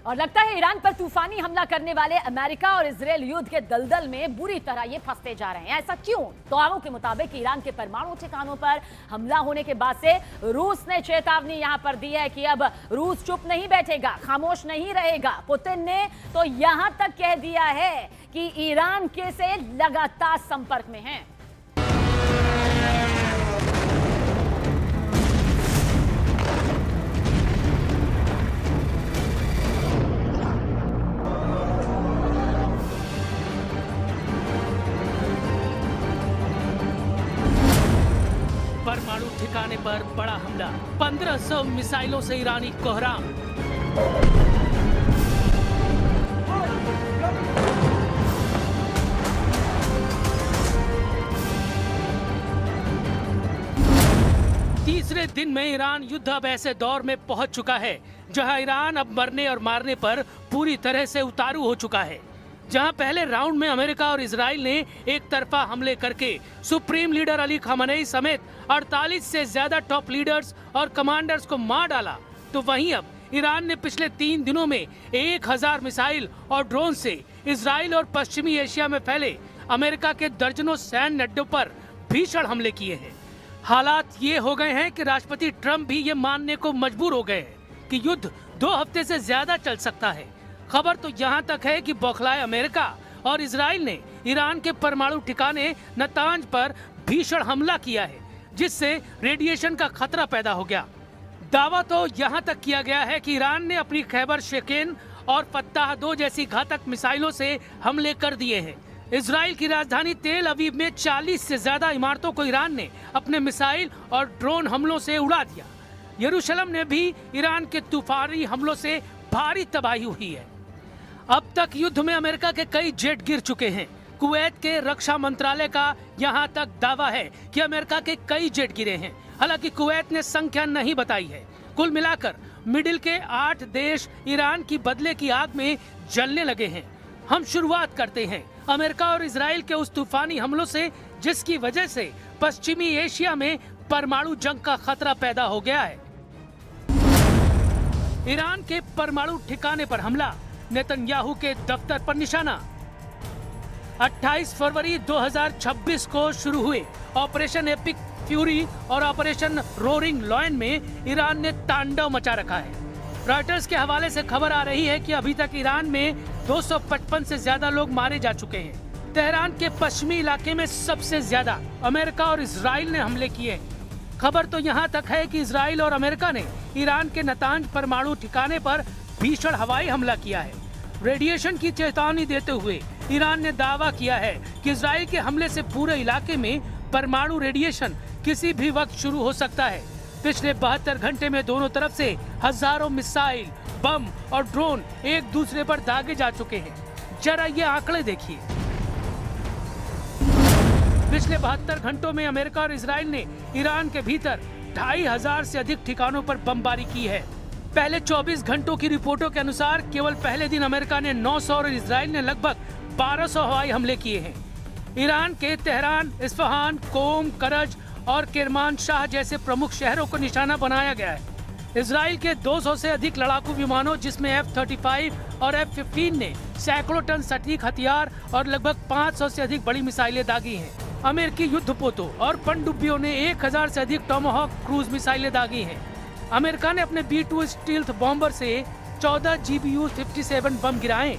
और लगता है ईरान पर तूफानी हमला करने वाले अमेरिका और इजरायल युद्ध के दलदल में बुरी तरह ये फंसते जा रहे हैं। ऐसा क्यों? दावों के मुताबिक ईरान के परमाणु ठिकानों पर हमला होने के बाद से रूस ने चेतावनी यहां पर दी है कि अब रूस चुप नहीं बैठेगा, खामोश नहीं रहेगा। पुतिन ने तो यहां तक कह दिया है कि ईरान के से लगातार संपर्क में है। परमाणु ठिकाने पर बड़ा हमला, 1500 मिसाइलों से ईरानी कोहराम। तीसरे दिन में ईरान युद्ध अब ऐसे दौर में पहुंच चुका है जहां ईरान अब मरने और मारने पर पूरी तरह से उतारू हो चुका है। जहां पहले राउंड में अमेरिका और इजराइल ने एक तरफा हमले करके सुप्रीम लीडर अली खamenei समेत 48 से ज्यादा टॉप लीडर्स और कमांडर्स को मार डाला, तो वहीं अब ईरान ने पिछले 3 दिनों में 1000 मिसाइल और ड्रोन से इजराइल और पश्चिमी एशिया में फैले अमेरिका के दर्जनों सैन्य अड्डों पर भीषण हमले किए हैं। हालात ये हो गए हैं कि राष्ट्रपति ट्रंप भी ये मानने को मजबूर हो गए हैं कि युद्ध 2 हफ्ते से ज्यादा चल सकता है। खबर तो यहाँ तक है कि बौखलाए अमेरिका और इजराइल ने ईरान के परमाणु ठिकाने नतांज पर भीषण हमला किया है, जिससे रेडिएशन का खतरा पैदा हो गया। दावा तो यहाँ तक किया गया है कि ईरान ने अपनी खैबर शेकेन और फत्ताह 2 जैसी घातक मिसाइलों से हमले कर दिए हैं। इजराइल की राजधानी तेल अवीव में 40 से ज्यादा इमारतों को ईरान ने अपने मिसाइल और ड्रोन हमलों से उड़ा दिया। यरूशलेम ने भी ईरान के तूफानी हमलों से भारी तबाही हुई है। अब तक युद्ध में अमेरिका के कई जेट गिर चुके हैं। कुवैत के रक्षा मंत्रालय का यहां तक दावा है कि अमेरिका के कई जेट गिरे हैं। हालांकि कुवैत ने संख्या नहीं बताई है। कुल मिलाकर मिडिल के 8 देश ईरान की बदले की आग में जलने लगे हैं। हम शुरुआत करते हैं अमेरिका और इजराइल के उस तूफानी हमलों से, जिसकी वजह से पश्चिमी एशिया में परमाणु जंग का खतरा पैदा हो गया है। ईरान के परमाणु ठिकाने पर हमला, नेतन्याहू के दफ्तर पर निशाना। 28 फरवरी 2026 को शुरू हुए ऑपरेशन एपिक फ्यूरी और ऑपरेशन रोरिंग लॉयन में ईरान ने तांडव मचा रखा है। रॉयटर्स के हवाले से खबर आ रही है कि अभी तक ईरान में 255 से ज्यादा लोग मारे जा चुके हैं। तेहरान के पश्चिमी इलाके में सबसे ज्यादा अमेरिका और इजराइल ने हमले किए। खबर तो यहाँ तक है कि इजराइल और अमेरिका ने ईरान के नतांज परमाणु ठिकाने पर भीषण हवाई हमला किया है। रेडिएशन की चेतावनी देते हुए ईरान ने दावा किया है कि इजराइल के हमले से पूरे इलाके में परमाणु रेडिएशन किसी भी वक्त शुरू हो सकता है। पिछले 72 घंटे में दोनों तरफ से हजारों मिसाइल, बम और ड्रोन एक दूसरे पर दागे जा चुके हैं। जरा ये आंकड़े देखिए। पिछले 72 घंटों में अमेरिका और इजराइल ने ईरान के भीतर 2500 से अधिक ठिकानों पर बमबारी की है। पहले 24 घंटों की रिपोर्टों के अनुसार केवल पहले दिन अमेरिका ने 900 और इजराइल ने लगभग 1200 हवाई हमले किए हैं। ईरान के तेहरान, इस्फहान, कोम, करज और किरमानशाह जैसे प्रमुख शहरों को निशाना बनाया गया है। इजराइल के 200 से अधिक लड़ाकू विमानों, जिसमें F-35 और F-15 ने सैकड़ों टन सटीक हथियार और लगभग 500 से अधिक बड़ी मिसाइलें दागी हैं। अमेरिकी युद्धपोतों और पनडुब्बियों ने 1000 से अधिक टोमाहॉक क्रूज मिसाइलें दागी हैं। अमेरिका ने अपने B-2 स्टील्थ बॉम्बर से 14 GBU-57 बम गिराए।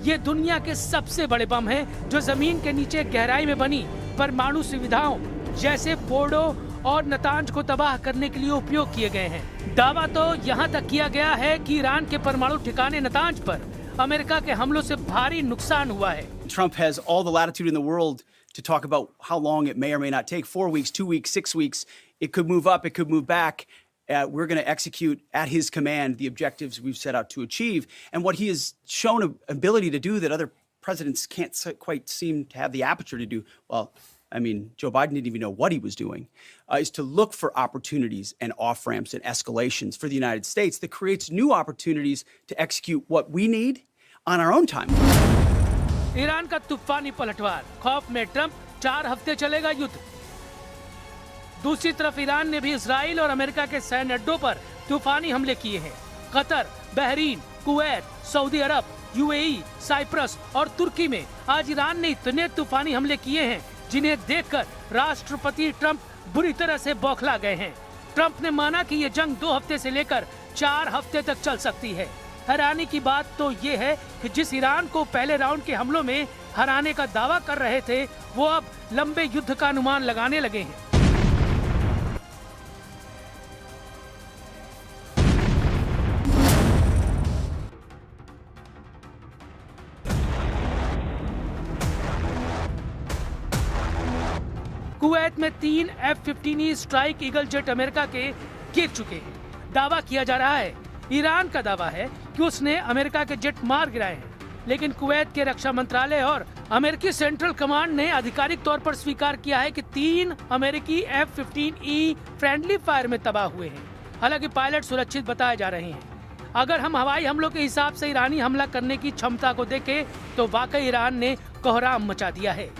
ये दुनिया के सबसे बड़े बम हैं जो जमीन के नीचे गहराई में बनी परमाणु सुविधाओं जैसे फोर्डो और नतांज को तबाह करने के लिए उपयोग किए गए हैं। दावा तो यहाँ तक किया गया है कि ईरान के परमाणु ठिकाने नतांज पर अमेरिका के हमलों से भारी नुकसान हुआ है। Trump has all the latitude in the world to talk about how long it may or may not take. 4 weeks, 2 weeks, 6 weeks. It could move up, it could move back. We're going to execute at his command the objectives we've set out to achieve. And what he has shown an ability to do that other presidents can't quite seem to have the aperture to do, well, I mean, Joe Biden didn't even know what he was doing, is to look for opportunities and off-ramps and escalations for the United States that creates new opportunities to execute what we need on our own time. Iran का तूफानी पलटवार, खौफ में Trump, 4 हफ्ते चलेगा युद्ध। दूसरी तरफ ईरान ने भी इजराइल और अमेरिका के सैन्य अड्डों पर तूफानी हमले किए हैं। कतर, बहरीन, कुवैत, सऊदी अरब, यूएई, साइप्रस और तुर्की में आज ईरान ने इतने तूफानी हमले किए हैं जिन्हें देखकर राष्ट्रपति ट्रंप बुरी तरह से बौखला गए हैं। ट्रंप ने माना कि ये जंग 2 हफ्ते से लेकर 4 हफ्ते तक चल सकती है। हैरानी की बात तो ये है कि जिस ईरान को पहले राउंड के हमलों में हराने का दावा कर रहे थे, वो अब लंबे युद्ध का अनुमान लगाने लगे हैं। कुवैत में 3 F-15E strike eagle jet America के गिर चुके हैं। दावा किया जा रहा है, ईरान का दावा है कि उसने अमेरिका के जेट मार गिराए हैं, लेकिन कुवैत के रक्षा मंत्रालय और अमेरिकी सेंट्रल कमांड ने आधिकारिक तौर पर स्वीकार किया है कि 3 अमेरिकी F-15E फ्रेंडली फायर में तबाह हुए हैं। हालांकि पायलट सुरक्षित बताए जा रहे हैं। अगर हम हवाई हमलों के हिसाब से ईरानी हमला करने की क्षमता को देखें तो वाकई ईरान ने कोहराम मचा दिया है।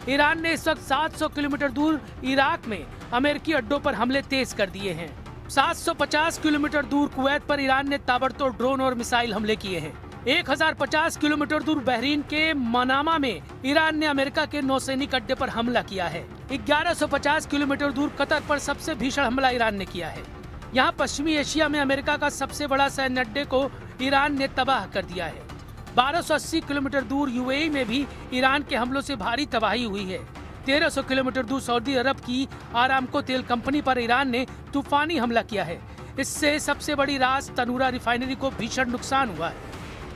ईरान ने इस वक्त 700 किलोमीटर दूर इराक में अमेरिकी अड्डों पर हमले तेज कर दिए हैं। 750 किलोमीटर दूर कुवैत पर ईरान ने ताबड़तोड़ ड्रोन और मिसाइल हमले किए हैं। 1050 किलोमीटर दूर बहरीन के मनामा में ईरान ने अमेरिका के नौसैनिक अड्डे पर हमला किया है। 1150 किलोमीटर दूर कतर पर सबसे भीषण हमला ईरान ने किया है। यहाँ पश्चिमी एशिया में अमेरिका का सबसे बड़ा सैन्य अड्डे को ईरान ने तबाह कर दिया है। 1280 किलोमीटर दूर यूएई में भी ईरान के हमलों से भारी तबाही हुई है। 1300 किलोमीटर दूर सऊदी अरब की आरामको तेल कंपनी पर ईरान ने तूफानी हमला किया है। इससे सबसे बड़ी रास तनूरा रिफाइनरी को भीषण नुकसान हुआ है।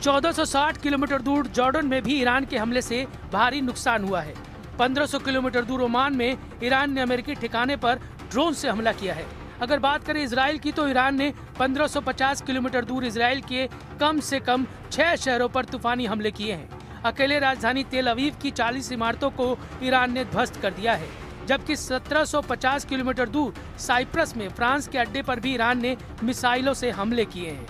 1460 किलोमीटर दूर जॉर्डन में भी ईरान के हमले से भारी नुकसान हुआ है। 1500 किलोमीटर दूर ओमान में ईरान ने अमेरिकी ठिकाने पर ड्रोन से हमला किया है। अगर बात करें इजराइल की तो ईरान ने 1550 किलोमीटर दूर इजराइल के कम से कम 6 शहरों पर तूफानी हमले किए हैं। अकेले राजधानी तेल अवीव की 40 इमारतों को ईरान ने ध्वस्त कर दिया है, जबकि 1750 किलोमीटर दूर साइप्रस में फ्रांस के अड्डे पर भी ईरान ने मिसाइलों से हमले किए हैं।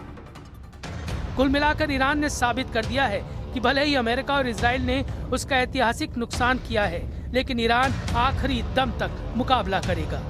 कुल मिलाकर ईरान ने साबित कर दिया है कि भले ही अमेरिका और इजराइल ने उसका ऐतिहासिक नुकसान किया है, लेकिन ईरान आखिरी दम तक मुकाबला करेगा।